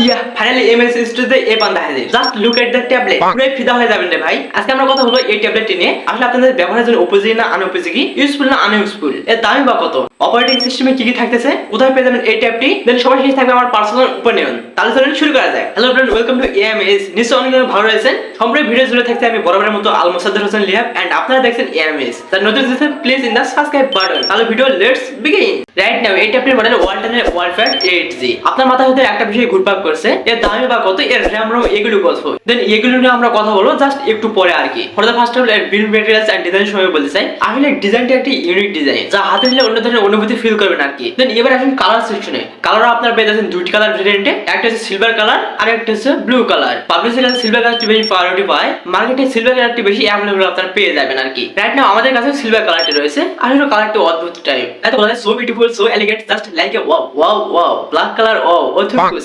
ইয়া finally MS স্টুডিওতে এই বান্দা হাজির। Just look at the tablet, পুরো ফিদা হয়ে যাবেন রে ভাই। আজকে আমরা কথা হলো এই ট্যাবলেট নিয়ে। আসলে আপনাদের ব্যবহারের জন্য উপযোগী না অনুপযোগী, ইউজফুল না আনইউজফুল, এর দামি বা কত, অপারেটিং সিস্টেমে কি কি থাকতেছে, কোথায় পেয়ে যাবেন এই ট্যাবটি, দেন সবার শেষে থাকবে আমার পার্সোনাল ওপিনিয়ন। তাহলে চলুন শুরু করা যাক। Hello friend, welcome to AMS. নিশ্চয়ই অনেক ভালো রয়েছেন। সম্পূর্ণ ভিডিও জুড়ে থাকতে আমি বরাবরের মতো আল মোসাদ্দেদ হোসেন লিহাব এন্ড আপনারা দেখছেন এএমএস। তার নতুন দেখছেন please in the subscribe button. তাহলে video let's begin. Right now এই ট্যাবটির মডেল ওয়ালটনের ওয়ালপ্যাড 8G। আপনার মাথায় হতে একটা বিষয় ঘুরপাক করছে, এর দামি বা কত, এর র্যাম রোম এগুলো কত, দেন এগুলো নিয়ে আমরা কথা বলবো জাস্ট একটু পরে আর কি। For the first of all এর বিল্ড ম্যাটেরিয়ালস এন্ড ডিজাইন সময় বলতে চাই। আসলে ডিজাইনটা একটা ইউনিক ডিজাইন, যা হাতে নিলে অন্য ধরনের অনুভূতি ফিল করবেন আর কি। দেন এবার আসুন কালার সেকশনে। কালার আপনারা পেয়ে যাচ্ছেন দুইটি কালার ভেরিয়েন্টে, একটা হচ্ছে সিলভার কালার আর একটা হচ্ছে ব্লু কালার। পাবলিশার সিলভার কালারটি বেশি প্রায়োরিটি পায়, মার্কেটে সিলভার কালারটি বেশি অ্যাভেলেবল আপনারা পেয়ে যাবেন আর কি। রাইট নাও আমাদের কাছে সিলভার কালারটি রয়েছে। আসলে কালারটি অদ্ভুত টাইপ, এত বলা যায় so beautiful, so elegant, just like a wow wow wow. Black colour wow,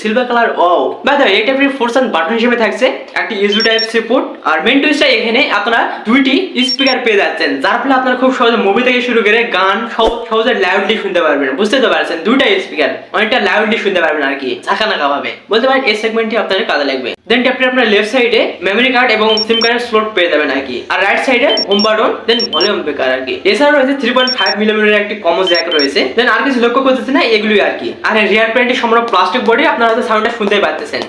silver colour wow. By the way এটা ফোর্স এন্ড বাটন হিসেবে থাকছে একটি ইউএসবি টাইপ সি পোর্ট, আর মেইন টুইস্টটা এখানে আপনারা দুইটি স্পিকার পেয়ে যাচ্ছেন, যার ফলে আপনারা খুব সহজে মুভি থেকে শুরু করে গান সহজে লাউডলি শুনতে পারবেন। বুঝতে তো পারছেন, দুইটা স্পিকার অনেকটা লাউডলি শুনতে পারবেন আর কি, ঝাঁকানাকা ভাবে। বলতে পারেন এই সেগমেন্টটি আপনাদের কাজে লাগবে। দেন ট্যাপটি আপনার লেফট সাইডে মেমরি কার্ড এবং সিম কার্ডের স্লট পেয়ে যাবেন আর কি, আর রাইট সাইডে হোম বাটন, দেন ভলিউম বেকার আর কি। এছাড়াও রয়েছে 3.5 মিলিমিটার একটি কমো জ্যাক রয়েছে। দেন আর কিছু লক্ষ্য করতেছেন না, এগুলোই আর কি। আর রিয়ার প্যান্টটি সম্পূর্ণ প্লাস্টিক বডি, আপনারা হয়তো সাউন্ডটা শুনতেই পাচ্ছেন।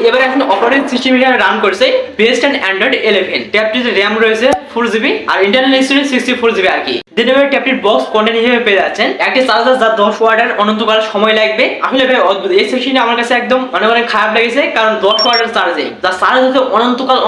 এবার এখন অপারেটিং সিস্টেম হিসেবে রান করছে বেস্ট অ্যান্ড অ্যান্ড্রয়েড 11। ট্যাবটির র্যাম রয়েছে 4GB আর ইন্টারনাল স্টোরেজ 64GB আর কি। দেন এবার ট্যাবটির বক্স কন্টেন্ট হিসেবে পেয়ে যাচ্ছেন একটি চার্জার, যা 10 ওয়াটের অনন্তকাল সময় লাগবে। আসলে ভাই অদ্ভুত, এই সেকশনটা আমার কাছে একদম অনেক খারাপ লেগেছে, কারণ 10 ওয়াটের চার্জিং, যা চার্জ হতে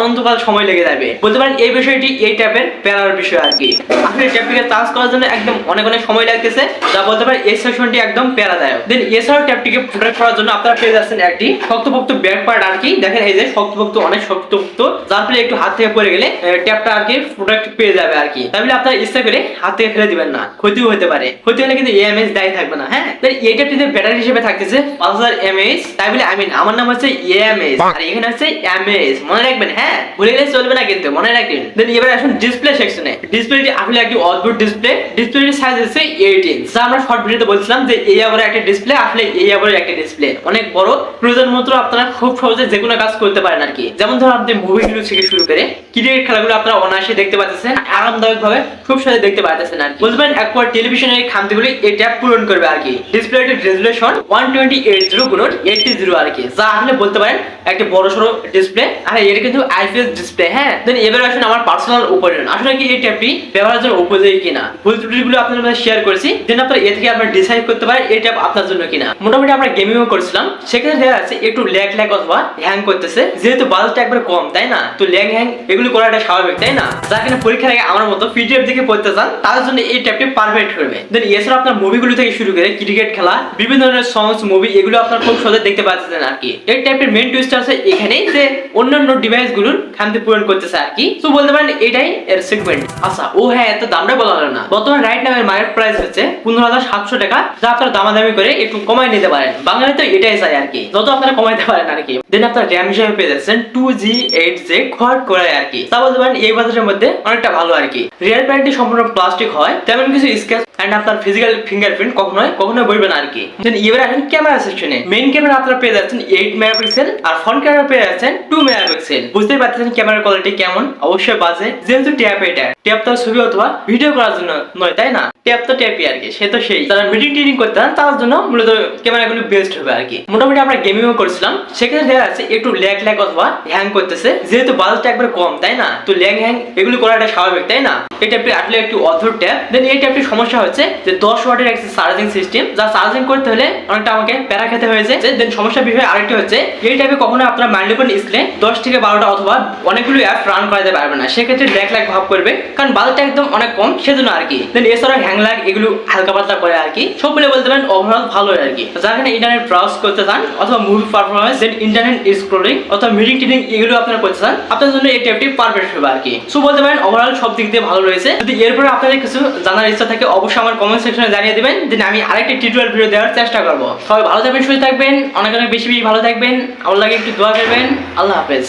অনন্তকাল সময় লেগে যাবে। বলতে পারেন এই বিষয়টি এই ট্যাবের প্যারার বিষয় আর কি। আসলে ট্যাবটিকে চার্জ করার জন্য একদম অনেক সময় লাগতেছে, যা বলতে পারেন এই সেকশনটি একদম প্যারাদায়ক। দেন এছাড়াও ট্যাবটিকে প্রোটেক্ট করার জন্য আপনারা পেয়ে যাচ্ছেন একটি শক্তপোক্ত ব্যাক পার্ট আর কি। দেখেন এই যে শক্তপোক্ত, অনেক শক্তপোক্ত, যার ফলে একটু হাত থেকে পড়ে গেলে ট্যাবটা আর কি প্রোটেক্ট পেয়ে যাবে আর কি। তাহলে আপনারা ইচ্ছা করে হাত থেকে ফেলে দিবেন না, ক্ষতিও হতে পারে। ক্ষতি হলে কিন্তু এএমএস দায়ী থাকবে না। হ্যাঁ, তাই এই ট্যাবটিতে ব্যাটারি হিসেবে থাকতেছে 5000 mAh। তাই বলে আমার নাম হচ্ছে এএমএস আর এখানে হচ্ছে এমএস, মনে রাখবেন। হ্যাঁ, ভুলে গেলে চলবে না কিন্তু, মনে রাখবেন। দেন এবার আসুন ডিসপ্লে সেকশনে। ডিসপ্লেটি আসলে একটি অদ্ভুত ডিসপ্লে। ডিসপ্লেটির সাইজ হচ্ছে 8 ইঞ্চ, যা আমরা শর্ট ভিডিওতে বলছিলাম যে এই আবার একটা ডিসপ্লে, আসলে এই আবার একটা ডিসপ্লে অনেক বড়। প্রয়োজন মতো আপনারা খুব সহজে যে কোনো কাজ করতে পারেন আর কি। যেমন ধরুন আপনি মুভিগুলো থেকে শুরু করে ক্রিকেট খেলাগুলো আপনারা অনায়াসে দেখতে পাচ্ছেন, আরামদায়ক ভাবে খুব সহজে দেখতে পাচ্ছেন আর কি। বলতে পারেন একবার টেলিভিশনের খামতিগুলি এই ট্যাব পূরণ করবে আর কি। ডিসপ্লেটির রেজুলেশন 1280x80 আর কি, যা আসলে বলতে পারেন একটা বড়সড় ডিসপ্লে। আর এটা কিন্তু আইপিএস ডিসপ্লে। হ্যাঁ, দেন এবার আসুন আমার পার্সোনাল ওপিনিয়ন, আসলে কি এই ট্যাবটি ব্যবহারের জন্য উপযোগী কিনা। ভুল ত্রুটিগুলো আপনাদের সাথে শেয়ার করেছি, দেন আপনারা এ থেকে আপনারা ডিসাইড করতে পারেন এই ট্যাব আপনার জন্য কিনা। মোটামুটি আমরা গেমিংও করছিলাম, সেক্ষেত্রে দেখা যাচ্ছে একটু ল্যাগ অথবা হ্যাং করতেছে, যেহেতু বাজেটটা একবার কম, তাই না? তো ল্যাগ হ্যাং এগুলো করাটা স্বাভাবিক, তাই না? যারা কিনা পরীক্ষার আগে আমার মতো পিডিএফ দিকে পড়তে চান, তাদের জন্য এই ট্যাবটি পারফেক্ট হবে। দেন এছাড়া আপনার মুভিগুলো থেকে শুরু করে ক্রিকেট খেলা, বিভিন্ন ধরনের সংস মুভি, এগুলো আপনারা খুব সহজে দেখতে পাচ্ছেন আর কি। এই ট্যাবটির মেইন টুইস্ট আছে এখানেই যে অন্যান্য ডিভাইসগুলোর খামতি পূরণ করতেছে আর কি। তো বলতে পারেন এটাই এর সেগমেন্ট। আচ্ছা, ও হ্যাঁ, এত দামটা বলা হলো না। বর্তমানে রাইট নাও এর মার্কেট প্রাইস হচ্ছে 15700 টাকা, যা আপনারা দামাদামি করে একটু কমাই নিতে পারেন। বাংলায় তো এটাই চাই আর কি, যত আপনারা কমাইতে পারেন আর কি। দেন আপনার র্যাম হিসেবে পেয়ে যাচ্ছেন 2G8Z কোয়াড কোর আর কি, তা বলতে পারেন এই বাজেটের মধ্যে অনেকটা ভালো আর কি। রিয়ার প্যান্টটি সম্পূর্ণ প্লাস্টিক হয়, তেমন কিছু স্ক্র্যাচ এন্ড আপনার ফিজিক্যাল ফিঙ্গারপ্রিন্ট কখনোই বলবে না আর কি। দেন এবার আসেন ক্যামেরা সেকশনে। মেইন ক্যামেরা আপনারা পেয়ে যাচ্ছেন 8 মেগাপিক্সেল আর ফ্রন্ট ক্যামেরা পেয়ে যাচ্ছেন 2 মেগাপিক্সেল। বুঝতেই পারছেন ক্যামেরার কোয়ালিটি কেমন। অবশ্যই বাজে, যেহেতু ট্যাব এটা ট্যাব তো ছবি অথবা ভিডিও করার জন্য নয়, তাই না? ট্যাব তো ট্যাবই আর কি, সে তো সেই। যারা মিটিং করতে চান তার জন্য মূলত ক্যামেরাগুলো বেস্ট হবে আর কি। মোটামুটি আমরা গেমিংও করছিলাম, সেক্ষেত্রে দেখা যাচ্ছে একটু ল্যাগ অথবা হ্যাং করতেছে, যেহেতু বাজেটটা একবার কম, তাই না? তো ল্যাগ হ্যাং এগুলো করাটা স্বাভাবিক, তাই না? এই ট্যাবটি আসলে একটু অদ্ভুত ট্যাব। দেন এই ট্যাবটির সমস্যা হচ্ছে যে 10 ওয়াটের একটি চার্জিং সিস্টেম, যা চার্জিং করতে হলে অনেকটা আমাকে প্যারা খেতে হয়েছে। দেন সমস্যা বিষয় আরেকটি হচ্ছে এই ট্যাবে কখনো আপনারা মাল্টিপল স্ক্রিনে 10 থেকে 12টা অথবা অনেকগুলো অ্যাপ রান করাতে পারবে না, সেক্ষেত্রে ল্যাগ ভাব করবে, কারণ বাজেটটা একদম অনেক কম, সেজন্য আর কি। দেন এছাড়া হ্যাং ল্যাগ এগুলো হালকা পাতলা করে আর কি। সব মিলে বলতে পারেন ওভারঅল ভালো আর কি। যারা ইন্টারনেট ব্রাউজ করতে চান অথবা মুভি পারফরম্যান্স, দেন ইন্টারনেট স্ক্রলিং অথবা মিটিং এগুলো আপনারা করতে চান, আপনাদের জন্য এই ট্যাবটি পারফেক্ট হবে আর কি। সো বলতে পারেন ওভারঅল সব দিক দিয়ে ভালো রয়েছে। যদি এরপরে আপনাদের কিছু জানার ইচ্ছা থাকে অবশ্যই আমার কমেন্ট সেকশনে জানিয়ে দিবেন, দেন আমি আরেকটি টিউটোরিয়াল ভিডিও দেওয়ার চেষ্টা করব। সবাই ভালো থাকবেন, সুস্থ থাকবেন, অনেক বেশি ভালো থাকবেন। আমার লাগে একটু দোয়া করবেন। আল্লাহ হাফেজ।